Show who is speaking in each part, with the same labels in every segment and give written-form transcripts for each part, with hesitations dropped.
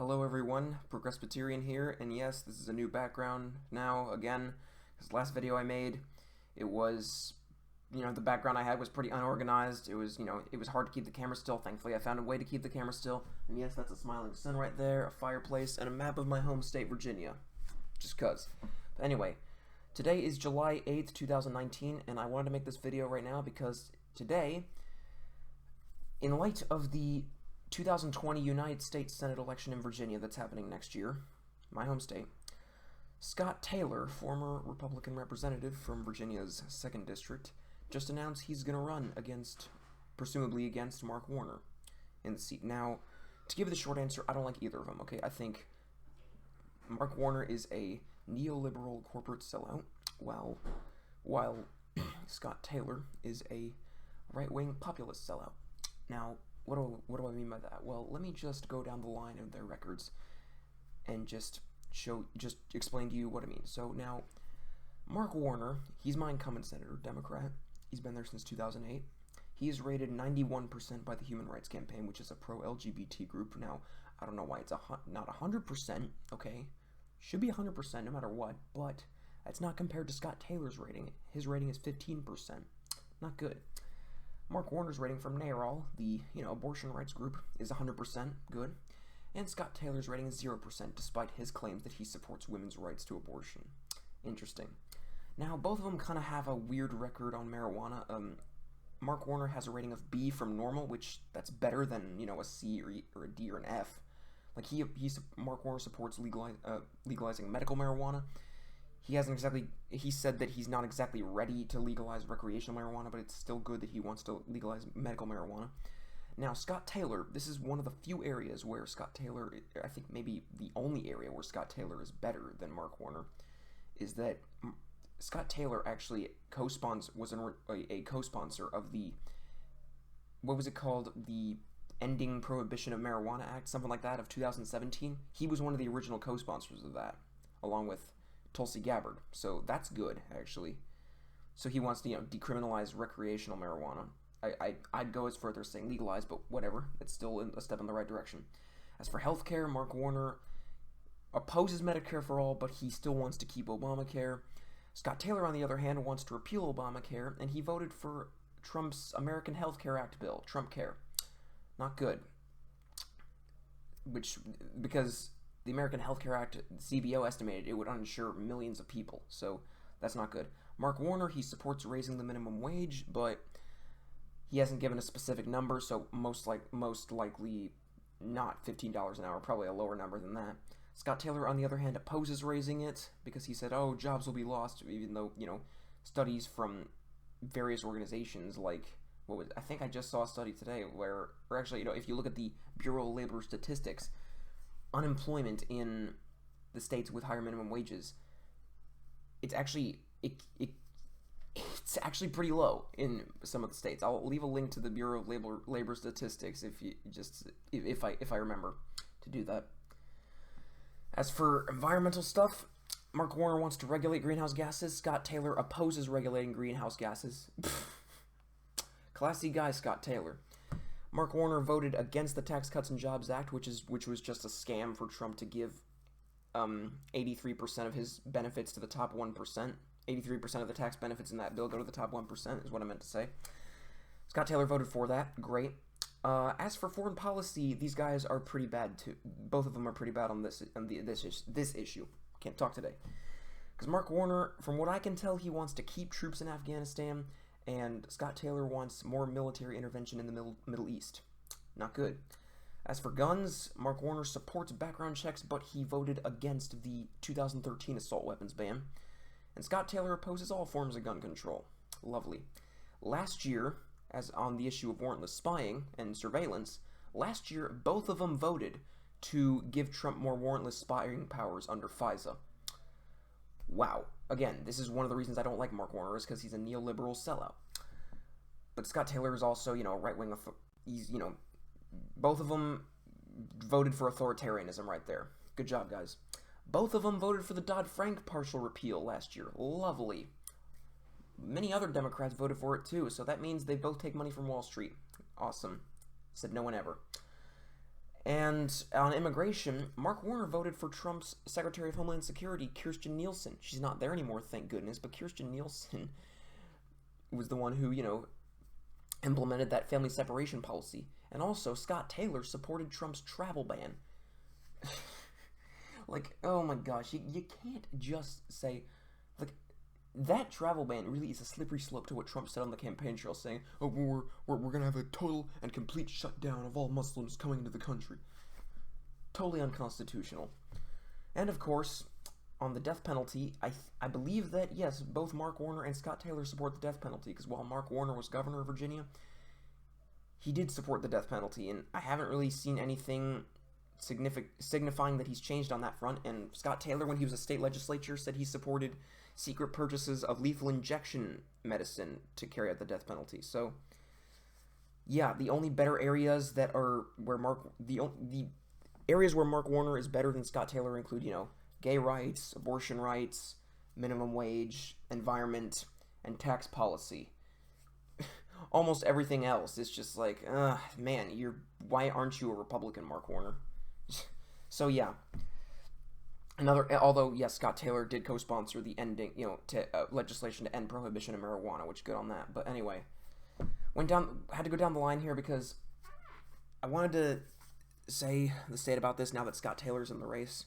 Speaker 1: Hello everyone, Progresspeterian here, and yes, this is a new background now, again, because last video I made, it was, the background I had was pretty unorganized. It was, it was hard to keep the camera still. Thankfully I found a way to keep the camera still, and yes, that's a smiling sun right there, a fireplace, and a map of my home state, Virginia. Just cuz. But anyway, today is July 8th, 2019, and I wanted to make this video right now because today, in light of the 2020 United States Senate election in Virginia that's happening next year, my home state, Scott Taylor, former Republican representative from Virginia's 2nd District, just announced he's going to run presumably against Mark Warner in the seat. Now, to give the short answer, I don't like either of them, okay? I think Mark Warner is a neoliberal corporate sellout, while Scott Taylor is a right-wing populist sellout. Now, what do I mean by that? Well, let me just go down the line of their records and just explain to you what I mean. So now, Mark Warner, he's my incumbent senator, Democrat. He's been there since 2008. He is rated 91% by the Human Rights Campaign, which is a pro-LGBT group. Now, I don't know why it's not 100%, okay? Should be 100% no matter what, but that's not compared to Scott Taylor's rating. His rating is 15%. Not good. Mark Warner's rating from NARAL, the abortion rights group, is 100% good, and Scott Taylor's rating is 0%, despite his claims that he supports women's rights to abortion. Interesting. Now, both of them kind of have a weird record on marijuana. Mark Warner has a rating of B from normal, which that's better than a C or a D or an F. Like Mark Warner supports legalizing medical marijuana. He said that he's not exactly ready to legalize recreational marijuana, but it's still good that he wants to legalize medical marijuana. Now, Scott Taylor, this is one of the few areas where Scott Taylor, I think maybe the only area where Scott Taylor is better than Mark Warner, is that Scott Taylor actually was a co-sponsor of the, what was it called, the Ending Prohibition of Marijuana Act, something like that, of 2017. He was one of the original co-sponsors of that, along with Tulsi Gabbard, so that's good, actually. So he wants to, decriminalize recreational marijuana. I'd go as further as saying legalize, but whatever. It's still a step in the right direction. As for healthcare, Mark Warner opposes Medicare for all, but he still wants to keep Obamacare. Scott Taylor, on the other hand, wants to repeal Obamacare, and he voted for Trump's American Health Care Act bill, Trump Care. Not good. Because the American Health Care Act, CBO estimated it would unsure millions of people, so that's not good. Mark Warner, he supports raising the minimum wage, but he hasn't given a specific number, so most likely not $15 an hour, probably a lower number than that. Scott Taylor, on the other hand, opposes raising it because he said, oh, jobs will be lost, even though, studies from various organizations like, I think I just saw a study today or actually, if you look at the Bureau of Labor Statistics, unemployment in the states with higher minimum wages, it's actually pretty low in some of the states. I'll leave a link to the Bureau of Labor Statistics if I remember to do that. As for environmental stuff, Mark Warner wants to regulate greenhouse gases. Scott Taylor opposes regulating greenhouse gases. Classy guy, Scott Taylor. Mark Warner voted against the Tax Cuts and Jobs Act, which was just a scam for Trump to give 83% of his benefits to the top 1%. 83% of the tax benefits in that bill go to the top 1%, is what I meant to say. Scott Taylor voted for that. Great. As for foreign policy, these guys are pretty bad too. Both of them are pretty bad on this issue. Can't talk today. Because Mark Warner, from what I can tell, he wants to keep troops in Afghanistan, and Scott Taylor wants more military intervention in the Middle East. Not good. As for guns, Mark Warner supports background checks, but he voted against the 2013 assault weapons ban. And Scott Taylor opposes all forms of gun control. Lovely. Last year, as on the issue of warrantless spying and surveillance, last year both of them voted to give Trump more warrantless spying powers under FISA. Wow. Again, this is one of the reasons I don't like Mark Warner, is because he's a neoliberal sellout. But Scott Taylor is also, right-wing. Both of them voted for authoritarianism right there. Good job, guys. Both of them voted for the Dodd-Frank partial repeal last year. Lovely. Many other Democrats voted for it too, so that means they both take money from Wall Street. Awesome. Said no one ever. And on immigration, Mark Warner voted for Trump's Secretary of Homeland Security, Kirstjen Nielsen. She's not there anymore, thank goodness, but Kirstjen Nielsen was the one who, implemented that family separation policy. And also, Scott Taylor supported Trump's travel ban. Like, oh my gosh, you can't just say, like, that travel ban really is a slippery slope to what Trump said on the campaign trail, saying, oh, we're going to have a total and complete shutdown of all Muslims coming into the country. Totally unconstitutional. And of course, on the death penalty, I believe that, yes, both Mark Warner and Scott Taylor support the death penalty, because while Mark Warner was governor of Virginia, he did support the death penalty, and I haven't really seen anything signifying that he's changed on that front. And Scott Taylor, when he was a state legislature, said he supported secret purchases of lethal injection medicine to carry out the death penalty. So, yeah, the only better areas that are where the areas where Mark Warner is better than Scott Taylor include, gay rights, abortion rights, minimum wage, environment, and tax policy. Almost everything else is just like, man, why aren't you a Republican, Mark Warner? So yeah, although yes, Scott Taylor did co-sponsor the ending, legislation to end prohibition of marijuana, which good on that. But anyway, had to go down the line here because I wanted to say the state about this now that Scott Taylor's in the race.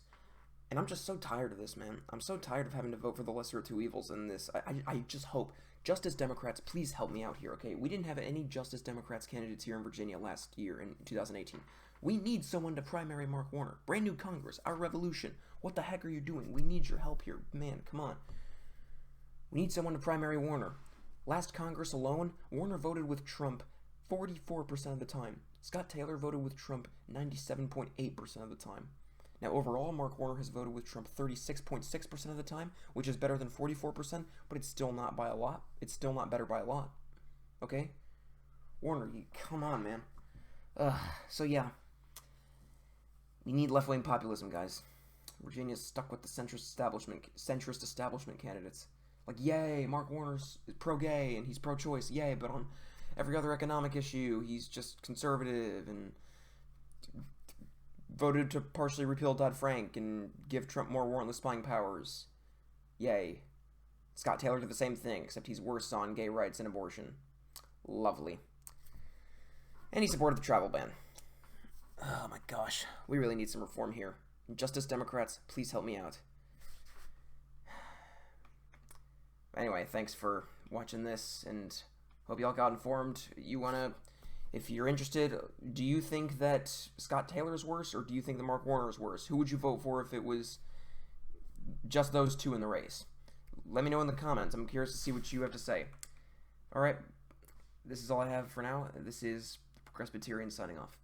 Speaker 1: And I'm just so tired of this, man. I'm so tired of having to vote for the lesser of two evils in this. I just hope, Justice Democrats, please help me out here, okay? We didn't have any Justice Democrats candidates here in Virginia last year in 2018. We need someone to primary Mark Warner. Brand new Congress, our revolution. What the heck are you doing? We need your help here. Man, come on. We need someone to primary Warner. Last Congress alone, Warner voted with Trump 44% of the time. Scott Taylor voted with Trump 97.8% of the time. Now, overall, Mark Warner has voted with Trump 36.6% of the time, which is better than 44%, but it's still not by a lot. It's still not better by a lot. Okay? Warner, come on, man. So, yeah. We need left-wing populism, guys. Virginia's stuck with the centrist establishment candidates. Like, yay, Mark Warner's pro-gay and he's pro-choice, yay, but on every other economic issue, he's just conservative and voted to partially repeal Dodd-Frank and give Trump more warrantless spying powers. Yay. Scott Taylor did the same thing, except he's worse on gay rights and abortion. Lovely. And he supported the travel ban. Oh my gosh. We really need some reform here. Justice Democrats, please help me out. Anyway, thanks for watching this, and hope y'all got informed. If you're interested, do you think that Scott Taylor's worse, or do you think that Mark Warner's worse? Who would you vote for if it was just those two in the race? Let me know in the comments. I'm curious to see what you have to say. Alright, this is all I have for now. This is Presbyterian signing off.